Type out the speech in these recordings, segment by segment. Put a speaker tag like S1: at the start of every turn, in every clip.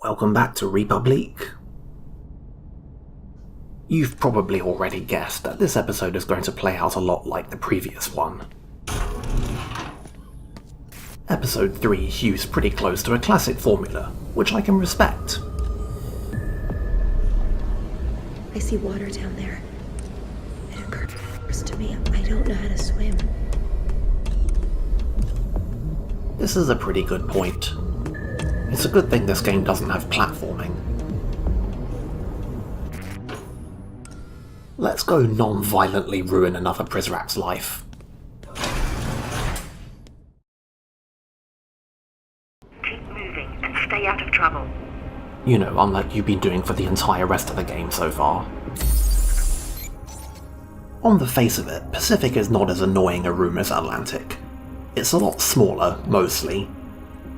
S1: Welcome back to République. You've probably already guessed that this episode is going to play out a lot like the previous one. Episode 3 hews pretty close to a classic formula, which I can respect.
S2: I see water down there. It occurs to me I don't know how to swim.
S1: This is a pretty good point. It's a good thing this game doesn't have platforming. Let's go non-violently ruin another Prizrak's life.
S3: Keep moving and stay out of trouble.
S1: You know, unlike you've been doing for the entire rest of the game so far. On the face of it, Pacific is not as annoying a room as Atlantic. It's a lot smaller, mostly.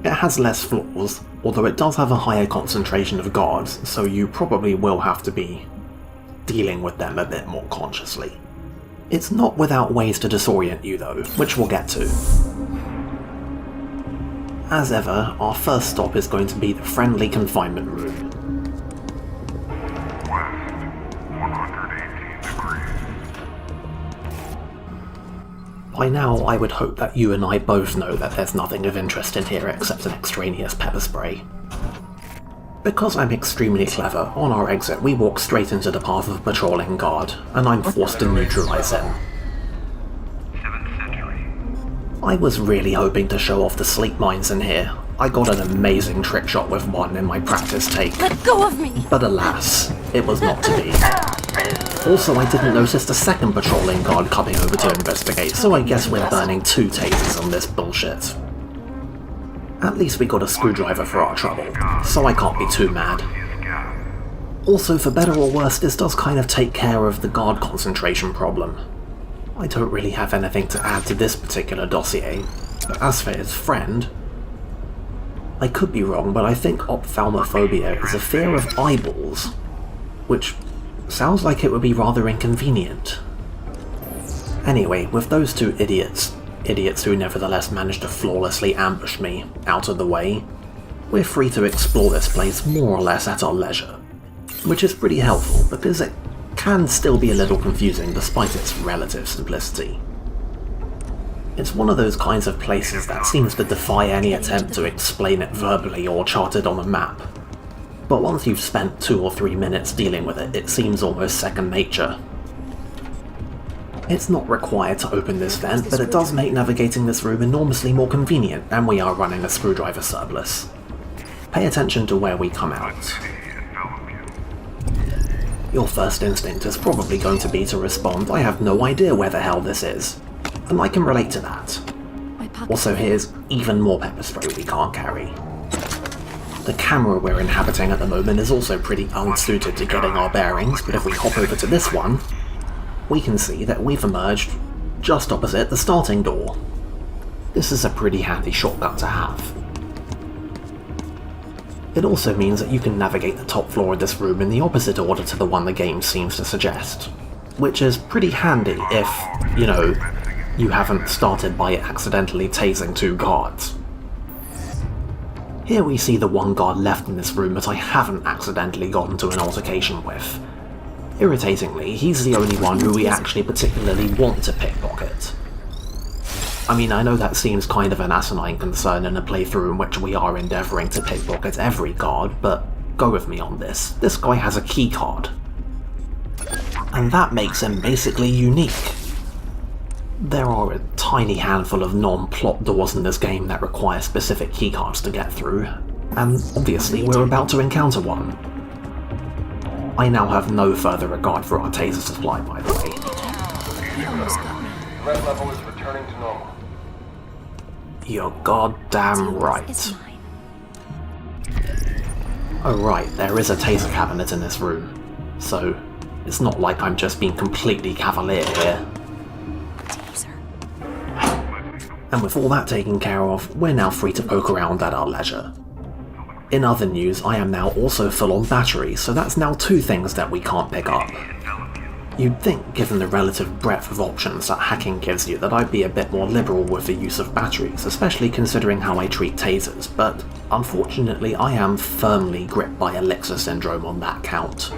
S1: It has less floors, although it does have a higher concentration of guards, so you probably will have to be dealing with them a bit more consciously. It's not without ways to disorient you though, which we'll get to. As ever, our first stop is going to be the friendly confinement room. By now, I would hope that you and I both know that there's nothing of interest in here except an extraneous pepper spray. Because I'm extremely clever, on our exit we walk straight into the path of a patrolling guard, and I'm forced to neutralise him. I was really hoping to show off the sleep mines in here. I got an amazing trick shot with one in my practice take.
S2: Let go of me!
S1: But alas, it was not to be. Also, I didn't notice the second patrolling guard coming over to investigate, so I guess we're burning 2 tasers on this bullshit. At least we got a screwdriver for our trouble, so I can't be too mad. Also, for better or worse, this does kind of take care of the guard concentration problem. I don't really have anything to add to this particular dossier, but as for his friend... I could be wrong, but I think ophthalmophobia is a fear of eyeballs, which sounds like it would be rather inconvenient. Anyway, with those 2 idiots who nevertheless managed to flawlessly ambush me, out of the way, we're free to explore this place more or less at our leisure, which is pretty helpful because it can still be a little confusing despite its relative simplicity. It's one of those kinds of places that seems to defy any attempt to explain it verbally or chart it on a map. But once you've spent 2 or 3 minutes dealing with it, it seems almost second nature. It's not required to open this vent, but it does make navigating this room enormously more convenient, and we are running a screwdriver surplus. Pay attention to where we come out. Your first instinct is probably going to be to respond, "I have no idea where the hell this is." And I can relate to that. Also, here's even more pepper spray we can't carry. The camera we're inhabiting at the moment is also pretty unsuited to getting our bearings, but if we hop over to this one, we can see that we've emerged just opposite the starting door. This is a pretty handy shortcut to have. It also means that you can navigate the top floor of this room in the opposite order to the one the game seems to suggest, which is pretty handy if, you know, you haven't started by accidentally tasing 2 guards. Here we see the 1 guard left in this room that I haven't accidentally gotten into an altercation with. Irritatingly, he's the only one who we actually particularly want to pickpocket. I mean, I know that seems kind of an asinine concern in a playthrough in which we are endeavouring to pickpocket every guard, but go with me on this. This guy has a keycard. And that makes him basically unique. There are a tiny handful of non-plot doors in this game that require specific keycards to get through, and obviously we're about to encounter one. I now have no further regard for our taser supply, by the way.
S4: Threat level is returning to normal.
S1: You're goddamn right. Oh right, there is a taser cabinet in this room, so it's not like I'm just being completely cavalier here. And with all that taken care of, we're now free to poke around at our leisure. In other news, I am now also full on battery, so that's now 2 things that we can't pick up. You'd think, given the relative breadth of options that hacking gives you, that I'd be a bit more liberal with the use of batteries, especially considering how I treat tasers, but unfortunately I am firmly gripped by Elixir syndrome on that count.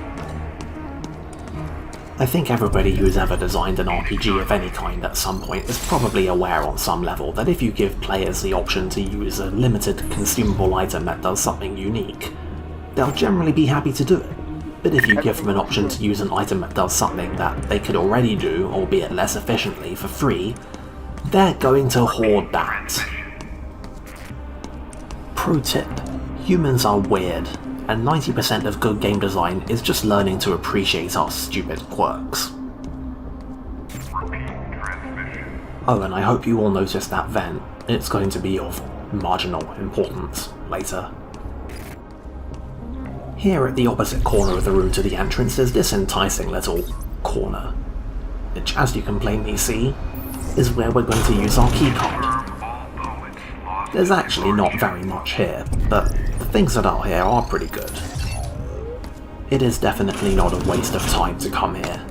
S1: I think everybody who's ever designed an RPG of any kind at some point is probably aware on some level that if you give players the option to use a limited consumable item that does something unique, they'll generally be happy to do it. But if you give them an option to use an item that does something that they could already do, albeit less efficiently, for free, they're going to hoard that. Pro tip: humans are weird, and 90% of good game design is just learning to appreciate our stupid quirks. Oh, and I hope you all noticed that vent. It's going to be of marginal importance later. Here at the opposite corner of the room to the entrance is this enticing little corner, which, as you can plainly see, is where we're going to use our keycard. There's actually not very much here, but the things that are here are pretty good. It is definitely not a waste of time to come here.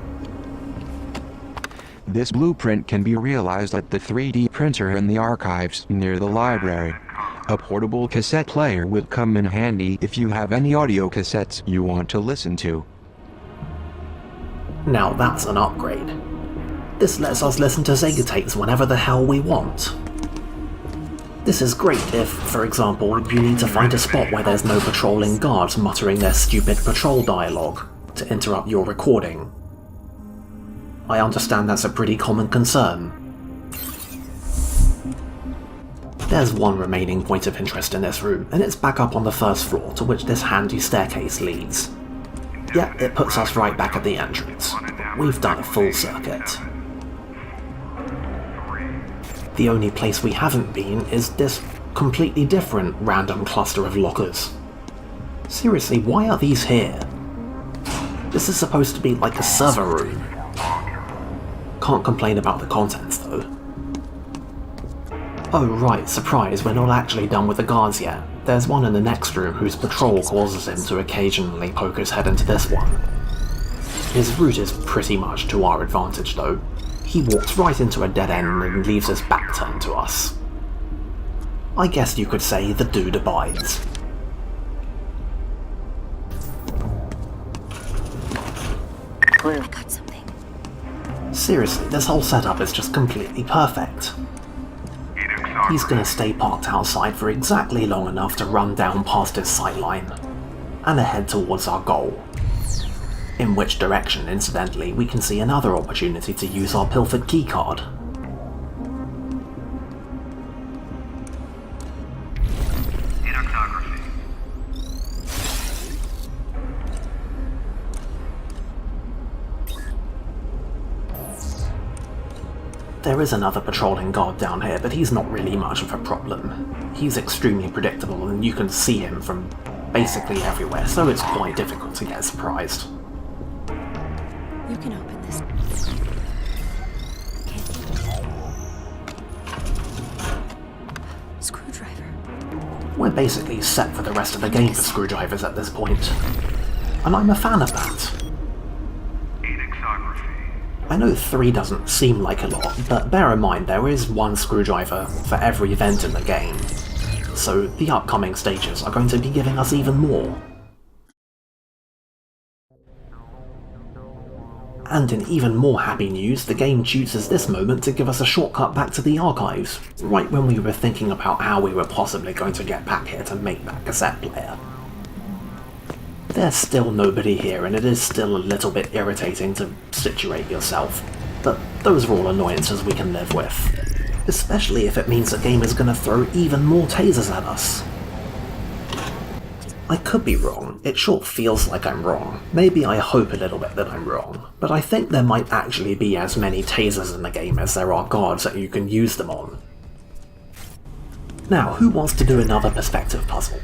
S5: This blueprint can be realized at the 3D printer in the archives near the library. A portable cassette player would come in handy if you have any audio cassettes you want to listen to.
S1: Now that's an upgrade. This lets us listen to Sega tapes whenever the hell we want. This is great if, for example, you need to find a spot where there's no patrolling guards muttering their stupid patrol dialogue to interrupt your recording. I understand that's a pretty common concern. There's one remaining point of interest in this room, and it's back up on the first floor, to which this handy staircase leads. Yep, it puts us right back at the entrance. We've done a full circuit. The only place we haven't been is this completely different random cluster of lockers. Seriously, why are these here? This is supposed to be like a server room. Can't complain about the contents though. Oh right, surprise, we're not actually done with the guards yet. There's one in the next room whose patrol causes him to occasionally poke his head into this one. His route is pretty much to our advantage though. He walks right into a dead end and leaves his back turned to us. I guess you could say the dude abides.
S2: I got something.
S1: Seriously, this whole setup is just completely perfect. He's gonna stay parked outside for exactly long enough to run down past his sightline, and head towards our goal. In which direction, incidentally, we can see another opportunity to use our pilfered keycard. There is another patrolling guard down here, but he's not really much of a problem. He's extremely predictable and you can see him from basically everywhere, so it's quite difficult to get surprised.
S2: You can open this. Okay. Screwdriver.
S1: We're basically set for the rest of the game for screwdrivers at this point, and I'm a fan of that. I know 3 doesn't seem like a lot, but bear in mind there is one screwdriver for every event in the game, so the upcoming stages are going to be giving us even more. And in even more happy news, the game chooses this moment to give us a shortcut back to the archives, right when we were thinking about how we were possibly going to get back here to make that cassette player. There's still nobody here and it is still a little bit irritating to situate yourself, but those are all annoyances we can live with, especially if it means the game is going to throw even more tasers at us. I could be wrong, it sure feels like I'm wrong, maybe I hope a little bit that I'm wrong, but I think there might actually be as many tasers in the game as there are guards that you can use them on. Now, who wants to do another perspective puzzle?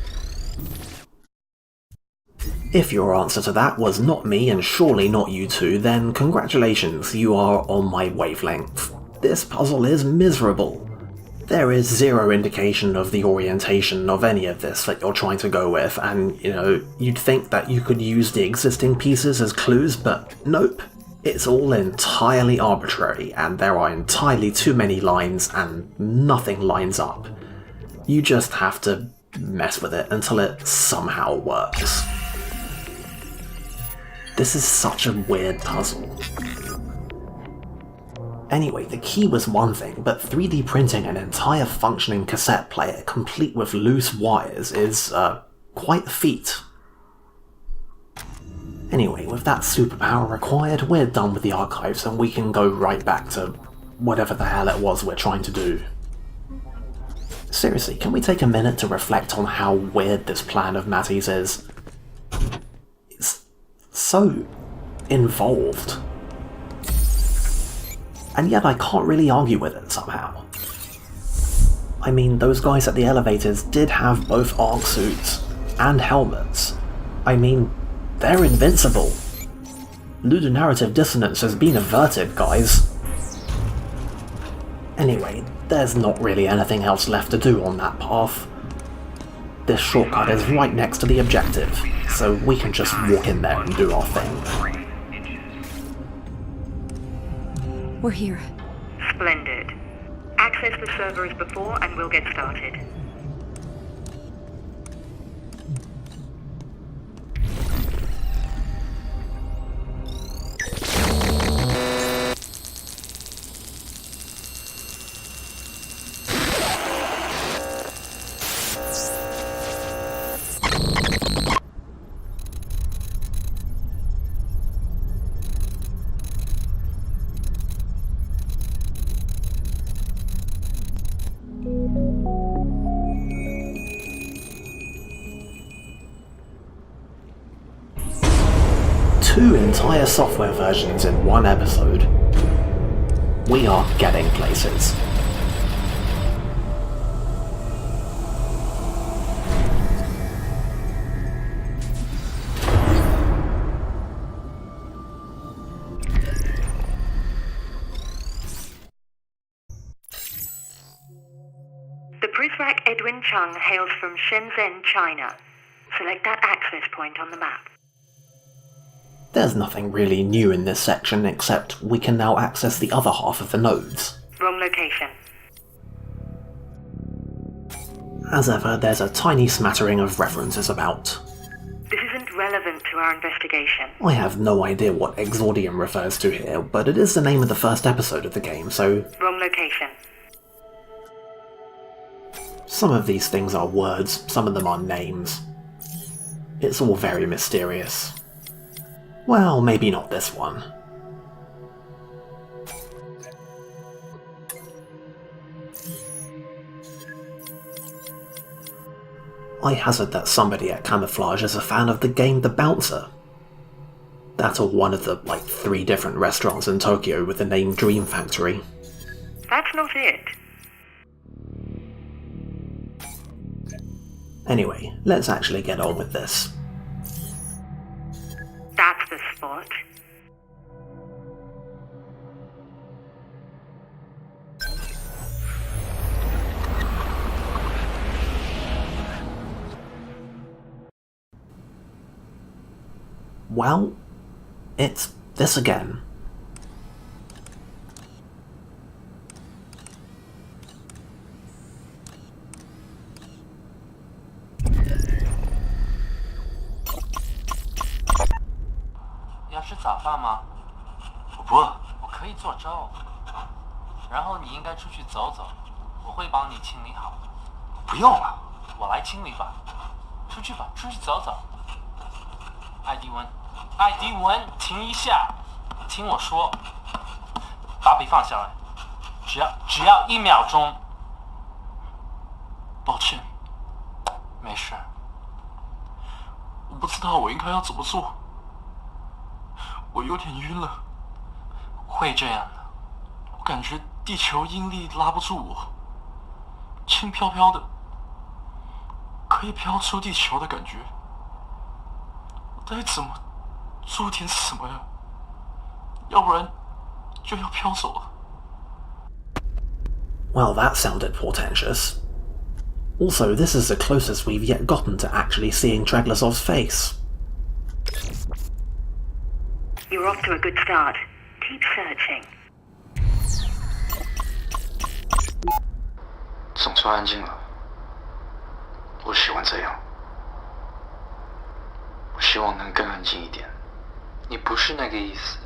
S1: If your answer to that was not me and surely not you two, then congratulations, you are on my wavelength. This puzzle is miserable. There is zero indication of the orientation of any of this that you're trying to go with, and, you know, you'd think that you could use the existing pieces as clues, but nope. It's all entirely arbitrary, and there are entirely too many lines, and nothing lines up. You just have to mess with it until it somehow works. This is such a weird puzzle. Anyway, the key was one thing, but 3D printing an entire functioning cassette player complete with loose wires is, quite a feat. Anyway, with that superpower required, we're done with the archives and we can go right back to whatever the hell it was we're trying to do. Seriously, can we take a minute to reflect on how weird this plan of Matty's is? It's so involved. And yet I can't really argue with it somehow. I mean, those guys at the elevators did have both arc suits and helmets. I mean, they're invincible. Ludonarrative dissonance has been averted, guys. Anyway, there's not really anything else left to do on that path. This shortcut is right next to the objective, so we can just walk in there and do our thing.
S2: We're here.
S3: Splendid. Access the server as before and we'll get started.
S1: Two entire software versions in one episode. We are getting places.
S3: The Prisrac Edwin Chung hails from Shenzhen, China. Select that access point on the map.
S1: There's nothing really new in this section except we can now access the other half of the nodes.
S3: Wrong location.
S1: As ever, there's a tiny smattering of references about.
S3: This isn't relevant to our investigation.
S1: I have no idea what exordium refers to here, but it is the name of the first episode of the game, so
S3: Wrong location.
S1: some of these things are words, some of them are names. It's all very mysterious. Well, maybe not this one. I hazard that somebody at Camouflage is a fan of the game The Bouncer. That or one of the, 3 different restaurants in Tokyo with the name Dream Factory.
S3: That's not it.
S1: Anyway, let's actually get on with this.
S3: That's the spot.
S1: Well, it's this again. Well, that sounded portentous. Also, this is the closest we've yet gotten to actually seeing Triglasov's face.
S3: You're off to a good start. Keep searching.
S6: 总算安静了。我喜欢这样。我希望能更安静一点。
S7: 你不是那个意思。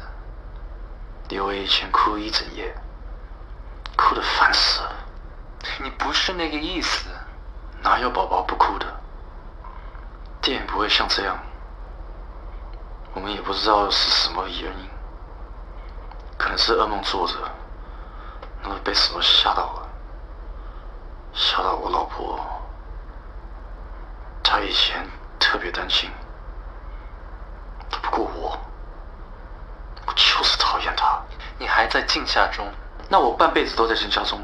S6: 李伟以前哭一整夜，哭得烦死了。
S7: 你不是那个意思。
S6: 哪有宝宝不哭的？电影不会像这样。我们也不知道是什么原因，可能是噩梦做着，那么被什么吓到了，吓到我老婆。她以前特别担心，不过我就是讨厌她。
S7: 你还在惊吓中？
S6: 那我半辈子都在惊吓中。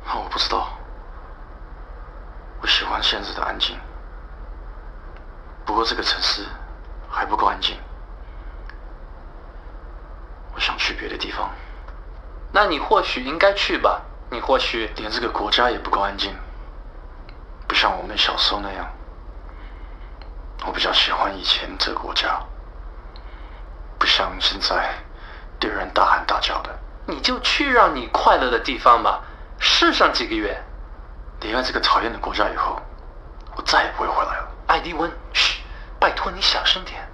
S6: 那我不知道。我喜欢现在的安静，不过这个城市还不够安静。我想去别的地方。
S7: 那你或许应该去吧。你或许
S6: 连这个国家也不够安静，不像我们小时候那样。我比较喜欢以前这个国家，不像现在对人大喊大叫的。
S7: 你就去让你快乐的地方吧，试上几个月。
S6: 离开这个讨厌的国家以后，我再也不会回来了。
S7: 艾迪文，嘘，拜托你小声点。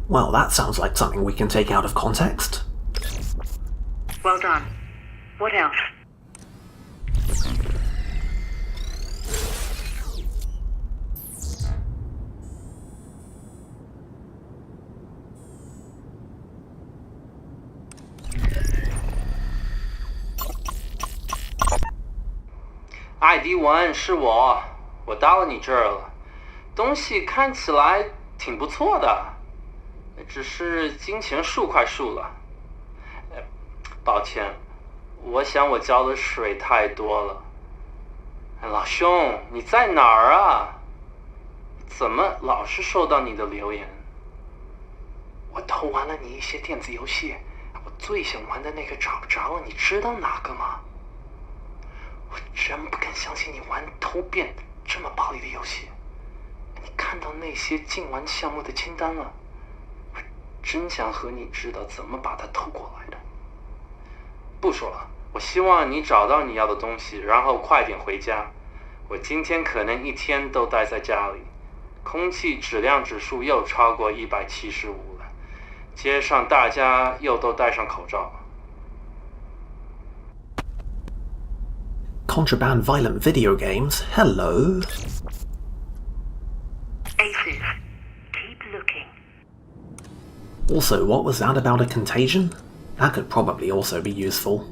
S1: Well, that sounds like something we can take out of context.
S3: Well done. What else?
S7: 艾迪文，是我到了你这儿了。东西看起来挺不错的，只是金钱数快数了。抱歉，我想我浇的水太多了。老兄，你在哪儿啊？怎么老是收到你的留言？我偷玩了你一些电子游戏，我最想玩的那个找不着了，你知道哪个吗？我真不敢相信你玩偷变这么暴力的游戏。你看到那些禁玩项目的清单了？我真想和你知道怎么把它偷过来的。不说了，我希望你找到你要的东西，然后快点回家。我今天可能一天都待在家里，空气质量指数又超过175了，街上大家又都戴上口罩。
S1: Contraband violent video games? Hello?
S3: Aces. Keep looking.
S1: Also, what was that about a contagion? That could probably also be useful.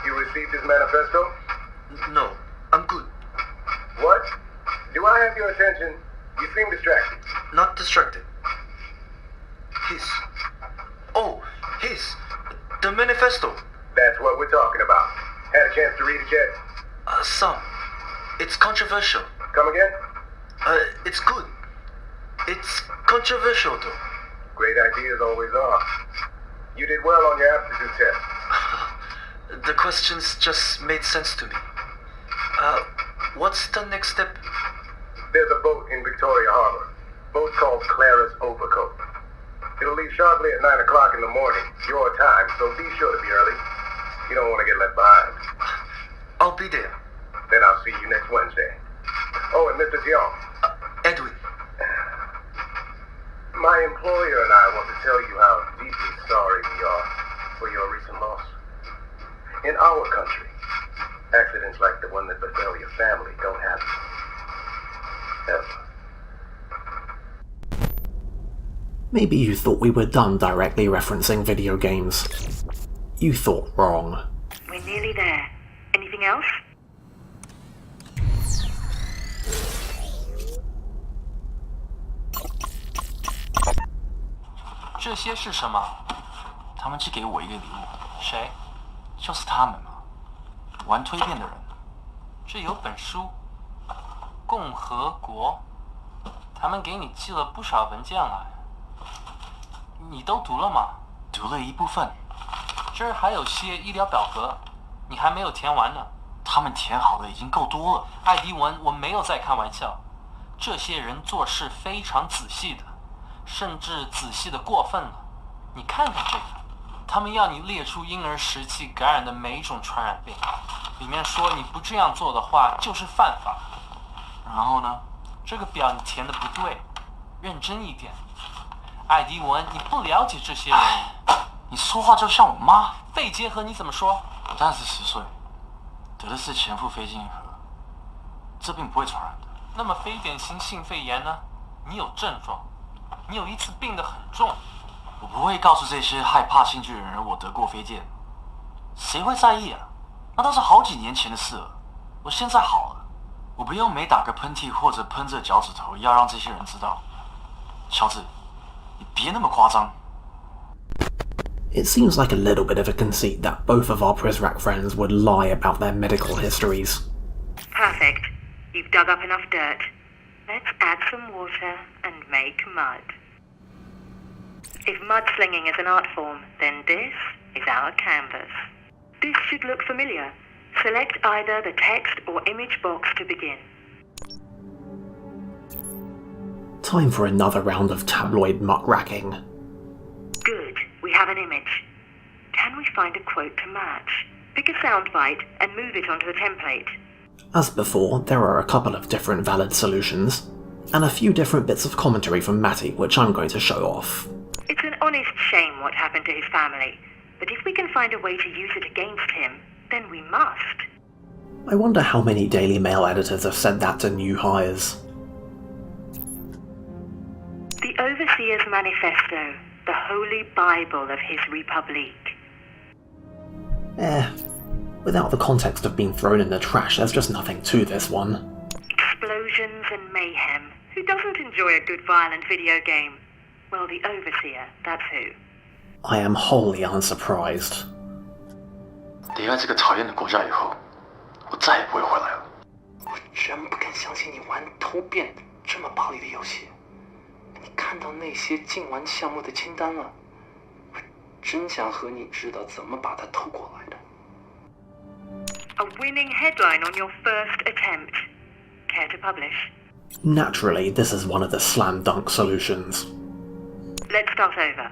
S4: You received his manifesto?
S6: No, I'm good.
S4: What? Do I have your attention? You seem distracted.
S6: Not distracted. The manifesto.
S4: That's what we're talking about. Had a chance to read it yet?
S6: Some. It's controversial.
S4: Come again?
S6: It's good. It's controversial though.
S4: Great ideas always are. You did well on your aptitude test.
S6: The questions just made sense to me. What's the next step?
S4: There's a boat in Victoria Harbor. Boat called Clara's Overcoat. It'll leave sharply at 9 o'clock in the morning, your time, so be sure to be early. You don't want to get left behind.
S6: I'll be there.
S4: Then I'll see you next Wednesday. Oh, and Mr. Dion.
S6: Edwin.
S4: My employer and I want to tell you how deeply sorry we are for your recent loss. In our country, accidents like the one that befell your family don't happen. Ever.
S1: Maybe you thought we were done directly referencing video games. You thought wrong.
S3: We're nearly there. Anything else?
S8: 这些是什么？他们只给我一个礼物。谁？就是他们嘛，玩蜕变的人。这有本书，共和国，他们给你寄了不少文件来。你都读了吗？读了一部分。这儿还有些医疗表格，你还没有填完呢。他们填好的已经够多了。艾迪文，我没有在开玩笑。这些人做事非常仔细的，甚至仔细的过分了。你看看这个，他们要你列出婴儿时期感染的每一种传染病，里面说你不这样做的话就是犯法。然后呢，这个表你填的不对，认真一点。艾迪文，你不了解这些人。
S6: 你说话就像我妈。
S8: 肺结核你怎么说？
S6: 我当时10岁，得的是前腹非经核，这病不会传染的。
S8: 那么非典型性肺炎呢？你有症状，你有一次病得很重。
S6: 我不会告诉这些害怕新巨人儿我得过非典，谁会在意啊？那都是好几年前的事了。我现在好了，我不用每打个喷嚏或者喷着脚趾头要让这些人知道。乔治，你别那么夸张。
S1: It seems like a little bit of a conceit that both of our Prizrak friends would lie about their medical histories.
S3: Perfect. You've dug up enough dirt. Let's add some water and make mud. If mudslinging is an art form, then this is our canvas. This should look familiar. Select either the text or image box to begin.
S1: Time for another round of tabloid muckraking.
S3: Good. We have an image. Can we find a quote to match? Pick a soundbite and move it onto the template.
S1: As before, there are a couple of different valid solutions, and a few different bits of commentary from Matty which I'm going to show off.
S3: It's an honest shame what happened to his family, but if we can find a way to use it against him, then we must.
S1: I wonder how many Daily Mail editors have said that to new hires.
S3: The Overseer's Manifesto, the holy Bible of his République.
S1: Without the context of being thrown in the trash, there's just nothing to this one.
S3: Explosions and mayhem. Who doesn't enjoy a good violent video game? Well, the Overseer, that's who.
S1: I am wholly unsurprised.
S6: 离开这个讨厌的国家以后，我再也不会回来了。
S7: 我真不敢相信你玩偷变这么暴力的游戏。你看到那些禁玩项目的清单了？我真想和你知道怎么把它偷过来的。
S3: A winning headline on your first attempt. Care to publish?
S1: Naturally, this is one of the slam dunk solutions.
S3: Let's start over.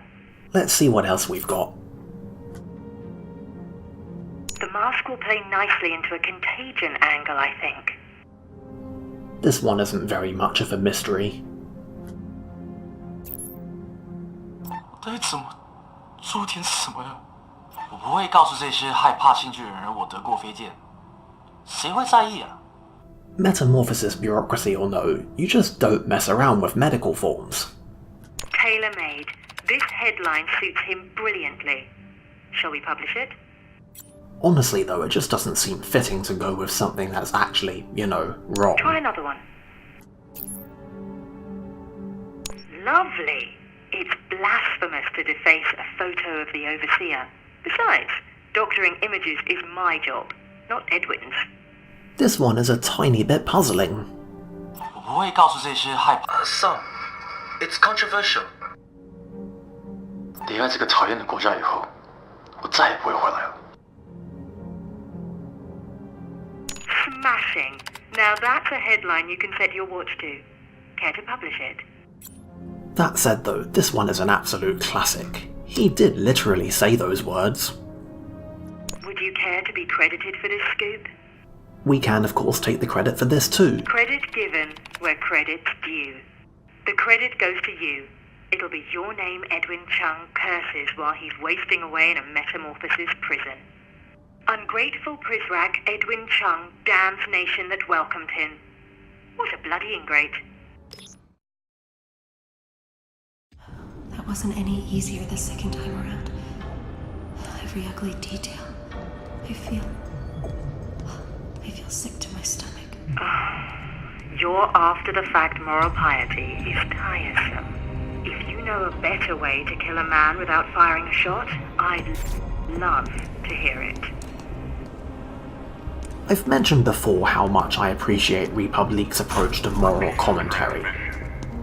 S1: Let's see what else we've got.
S3: The mask will play nicely into a contagion angle, I think.
S1: This one isn't very much of a mystery.
S6: 我到底怎么做点什么呀？我不会告诉这些害怕新巨人儿我得过非典，谁会在意啊？
S1: Metamorphosis bureaucracy or no, you just don't mess around with medical forms.
S3: Tailor-made. This headline suits him brilliantly. Shall we publish it?
S1: Honestly though, it just doesn't seem fitting to go with something that's actually, wrong.
S3: Try another one. Lovely. It's blasphemous to deface a photo of the Overseer. Besides, doctoring images is my job, not Edwin's.
S1: This one is a tiny bit puzzling.
S6: 我不会告诉这些害怕。Some, it's controversial. 离开这个讨厌的国家以后，我再也不会回来了。
S3: Smashing. Now that's a headline you can set your watch to. Care to publish it?
S1: That said though, this one is an absolute classic. He did literally say those words.
S3: Would you care to be credited for this scoop?
S1: We can of course take the credit for this too.
S3: Credit given where credit's due. The credit goes to you. It'll be your name Edwin Chung curses while he's wasting away in a metamorphosis prison. Ungrateful Prizrak Edwin Chung damns nation that welcomed him. What a bloody ingrate.
S2: That wasn't any easier the second time around. Every ugly detail. I feel sick to my stomach.
S3: Your after-the-fact moral piety is tiresome. If you know a better way to kill a man without firing a shot, I'd love to hear it.
S1: I've mentioned before how much I appreciate République's approach to moral commentary.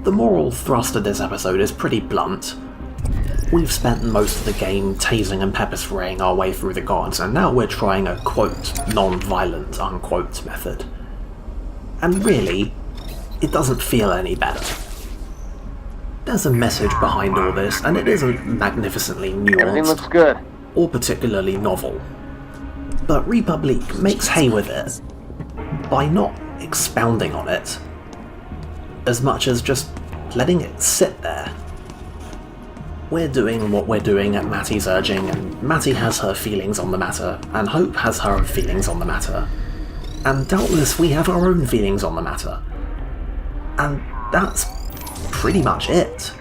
S1: The moral thrust of this episode is pretty blunt. We've spent most of the game tasing and pepper spraying our way through the guards, and now we're trying a quote non-violent unquote method. And really, it doesn't feel any better. There's a message behind all this, and it isn't magnificently
S9: Everything looks
S1: nuanced
S9: good.
S1: or particularly novel. But République makes hay with it by not expounding on it, as much as just letting it sit there. We're doing what we're doing at Mattie's urging, and Mattie has her feelings on the matter, and Hope has her feelings on the matter. And doubtless we have our own feelings on the matter. And that's pretty much it.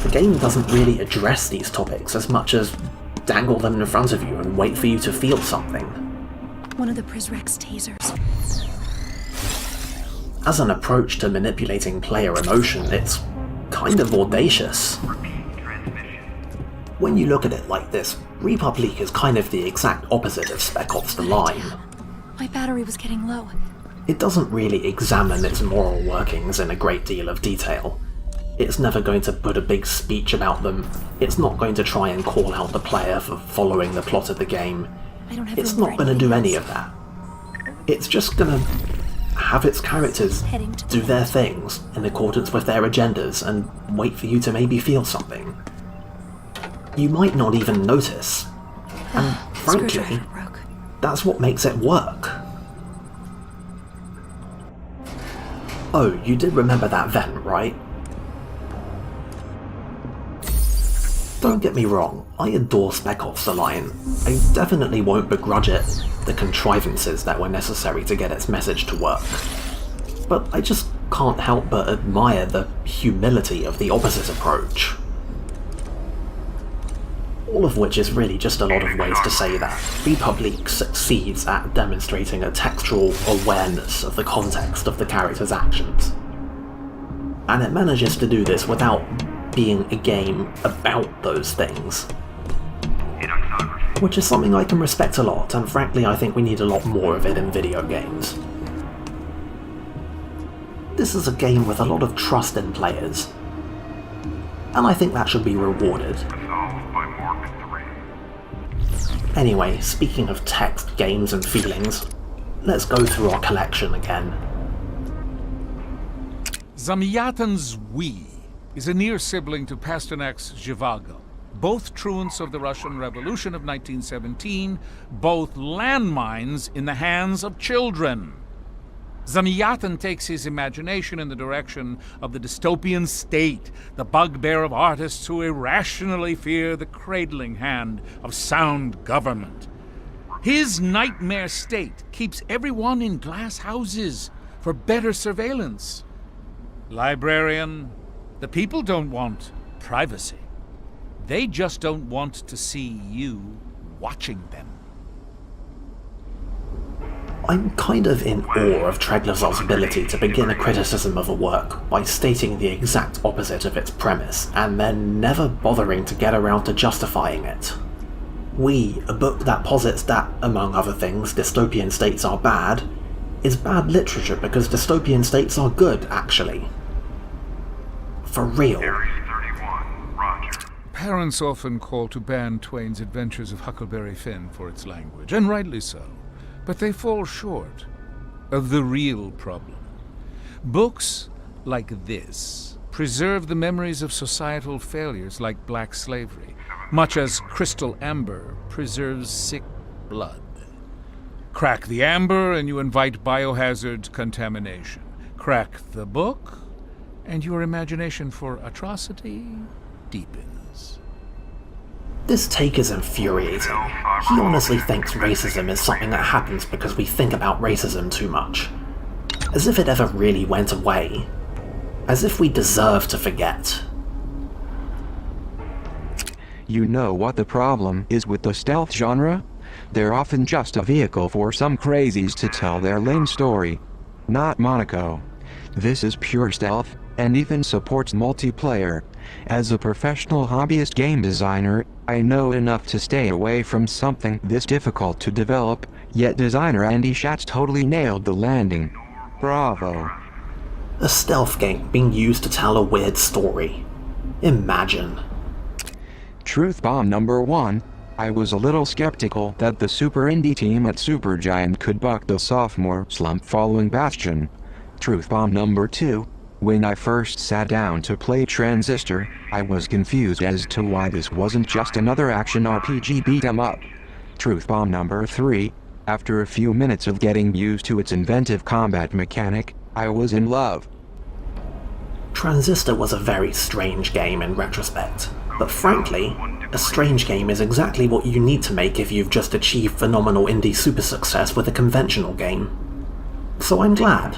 S1: The game doesn't really address these topics as much as dangle them in front of you and wait for you to feel something.
S2: One of the Prisrex tasers.
S1: As an approach to manipulating player emotion, it's kind of audacious. When you look at it like this, République is kind of the exact opposite of Spec Ops: The Line.
S2: My battery was getting low.
S1: It doesn't really examine its moral workings in a great deal of detail. It's never going to put a big speech about them. It's not going to try and call out the player for following the plot of the game. It's not going to do any of that. It's just going to have its characters do their things in accordance with their agendas and wait for you to maybe feel something. You might not even notice. And frankly, that's what makes it work. Oh, you did remember that vent, right? Don't get me wrong, I adore Spec Ops: The Line. I definitely won't begrudge it the contrivances that were necessary to get its message to work. But I just can't help but admire the humility of the opposite approach. All of which is really just a lot of ways to say that République succeeds at demonstrating a textual awareness of the context of the character's actions. And it manages to do this without being a game about those things. Which is something I can respect a lot, and frankly I think we need a lot more of it in video games. This is a game with a lot of trust in players, and I think that should be rewarded. Anyway, speaking of text, games and feelings, let's go through our collection again.
S10: Zamyatin's We is a near sibling to Pasternak's Zhivago, both truants of the Russian Revolution of 1917, both landmines in the hands of children. Zamyatin takes his imagination in the direction of the dystopian state, the bugbear of artists who irrationally fear the cradling hand of sound government. His nightmare state keeps everyone in glass houses for better surveillance. Librarian, the people don't want privacy. They just don't want to see you watching them.
S1: I'm kind of in awe of Treglazov's ability to begin a criticism of a work by stating the exact opposite of its premise, and then never bothering to get around to justifying it. We, a book that posits that, among other things, dystopian states are bad, is bad literature because dystopian states are good, actually. For real.
S10: Parents often call to ban Twain's Adventures of Huckleberry Finn for its language, and rightly so. But they fall short of the real problem. Books like this preserve the memories of societal failures like black slavery, much as crystal amber preserves sick blood. Crack the amber and you invite biohazard contamination. Crack the book and your imagination for atrocity deepens.
S1: This take is infuriating. He honestly thinks racism is something that happens because we think about racism too much. As if it ever really went away. As if we deserve to forget.
S5: You know what the problem is with the stealth genre? They're often just a vehicle for some crazies to tell their lame story. Not Monaco. This is pure stealth, and even supports multiplayer. As a professional hobbyist game designer, I know enough to stay away from something this difficult to develop, yet designer Andy Schatz totally nailed the landing. Bravo.
S1: A stealth game being used to tell a weird story. Imagine.
S5: Truth bomb number 1. I was a little skeptical that the super indie team at Supergiant could buck the sophomore slump following Bastion. Truth bomb number 2. When I first sat down to play Transistor, I was confused as to why this wasn't just another action RPG beat-em-up. Truth bomb number 3. After a few minutes of getting used to its inventive combat mechanic, I was in love.
S1: Transistor was a very strange game in retrospect, but frankly, a strange game is exactly what you need to make if you've just achieved phenomenal indie super success with a conventional game. So I'm glad.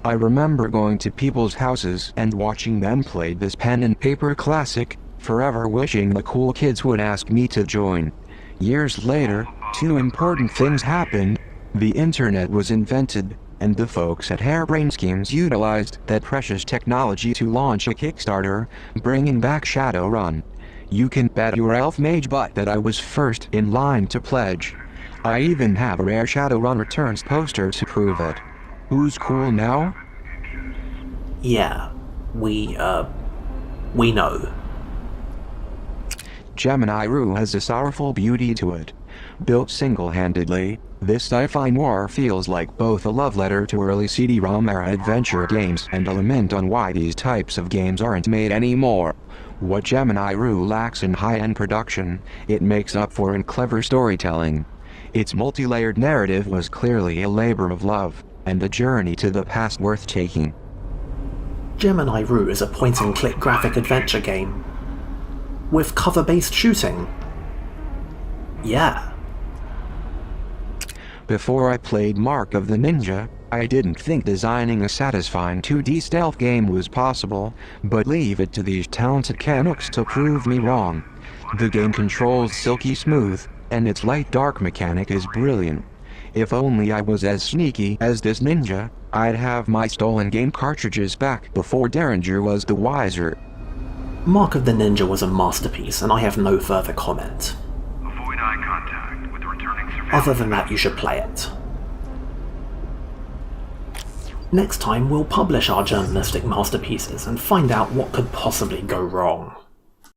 S5: I remember going to people's houses and watching them play this pen and paper classic, forever wishing the cool kids would ask me to join. Years later, 2 important things happened. The internet was invented, and the folks at Harebrained Schemes utilized that precious technology to launch a Kickstarter, bringing back Shadowrun. You can bet your elf mage butt that I was first in line to pledge. I even have a rare Shadowrun Returns poster to prove it. Who's cool now?
S1: Yeah, we know.
S5: Gemini Rue has a sorrowful beauty to it. Built single-handedly, this sci-fi noir feels like both a love letter to early CD-ROM era adventure games and a lament on why these types of games aren't made anymore. What Gemini Rue lacks in high-end production, it makes up for in clever storytelling. Its multi-layered narrative was clearly a labor of love, and a journey to the past worth taking.
S1: Gemini Rue is a point-and-click graphic adventure game. With cover-based shooting. Yeah.
S5: Before I played Mark of the Ninja, I didn't think designing a satisfying 2D stealth game was possible, but leave it to these talented Canucks to prove me wrong. The game controls silky smooth, and its light-dark mechanic is brilliant. If only I was as sneaky as this ninja, I'd have my stolen game cartridges back before Derringer was the wiser.
S1: Mark of the Ninja was a masterpiece, and I have no further comment.
S4: Avoid eye contact with returning surveillance.
S1: Other than that, you should play it. Next time, we'll publish our journalistic masterpieces and find out what could possibly go wrong.